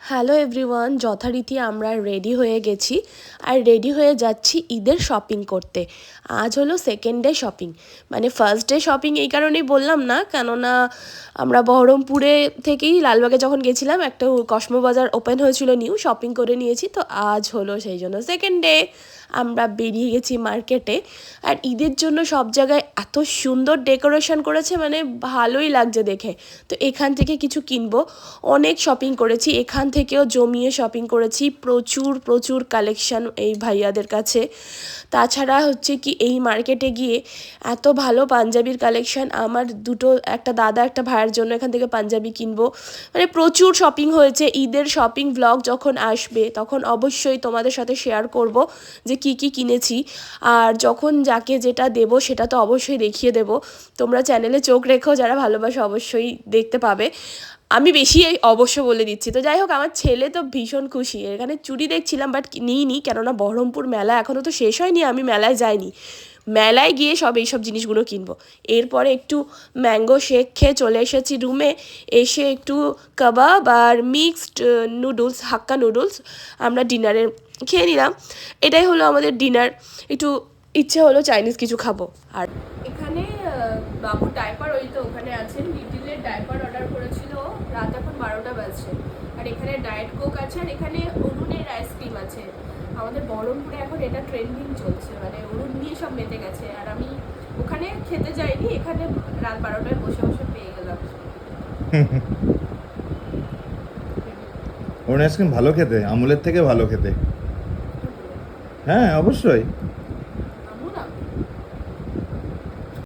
Hello everyone, যথারীতি আমরা ready হয়ে গেছি আর রেডি হয়ে যাচ্ছি ঈদের শপিং করতে। আজ হলো সেকেন্ড ডে শপিং, মানে ফার্স্ট ডে শপিং এই কারণেই বললাম না, কেননা আমরা বহরমপুরে থেকেই লালবাগে যখন গেছিলাম একটা কসমো বাজার ওপেন হয়েছিল নিউ, শপিং করে নিয়েছি। তো আজ হলো সেই জন্য সেকেন্ড ডে আমরা বেরিয়ে গেছি মার্কেটে। আর ঈদের জন্য সব জায়গায় এত সুন্দর ডেকোরেশন করেছে, মানে ভালোই লাগছে দেখে। তো এখান থেকে কিছু কিনবো, অনেক শপিং করেছি, এখান থেকেও জমিয়ে শপিং করেছি, প্রচুর প্রচুর কালেকশন এই ভাইয়াদের কাছে। তাছাড়া হচ্ছে কি এই মার্কেটে গিয়ে এত ভালো পাঞ্জাবির কালেকশন, আমার একটা দাদা একটা ভাইয়ের জন্য এখান থেকে পাঞ্জাবি কিনবো। মানে প্রচুর শপিং হয়েছে। ঈদের শপিং ব্লগ যখন আসবে তখন অবশ্যই তোমাদের সাথে শেয়ার করব যে কি কি কিনেছি, আর যখন যাকে যেটা দেবো সেটা তো অবশ্যই দেখিয়ে দেবো। তোমরা চ্যানেলে চোখ রেখো, যারা ভালোবাসো অবশ্যই দেখতে পাবে। আমি বেশি অবশ্য বলে দিচ্ছি। তো যাই হোক, আমার ছেলে তো ভীষণ খুশি। এখানে চুড়ি দেখছিলাম বাট নিইনি, কেননা বহরমপুর মেলা এখনও তো শেষ হয়নি, আমি মেলায় যাইনি। মেলায় গিয়ে সব এইসব জিনিসগুলো কিনবো। এরপরে একটু ম্যাঙ্গো শেক খেয়ে চলে এসেছি রুমে। এসে একটু কাবাব আর মিক্সড নুডলস, হাক্কা নুডলস আমরা ডিনারে খেয়ে নিলাম। এটাই হলো আমাদের ডিনার। একটু ইচ্ছে হলো চাইনিজ কিছু খাবো। আর এখানে বাবু ডাইপার, ওই তো ওখানে আছেন, লিটিলের ডাইপার অর্ডার করেছিল। রাত এখন 12টা বাজছে। আর এখানে ডায়েট কোক আছে, আর এখানে অরুণের আইসক্রিম আছে। আমাদের বহরমপুরে এখন এটা ট্রেন্ডিং চলছে, মানে অরুণ নিয়ে সব মেতে গেছে। আর আমি ওখানে খেতে যাইনি, এখানে রাত 12টায় বসে বসে পেয়ে গেলাম। অরুণ আইসক্রিম ভালো খেতে, আমুলের থেকে ভালো খেতে। হ্যাঁ অবশ্যই।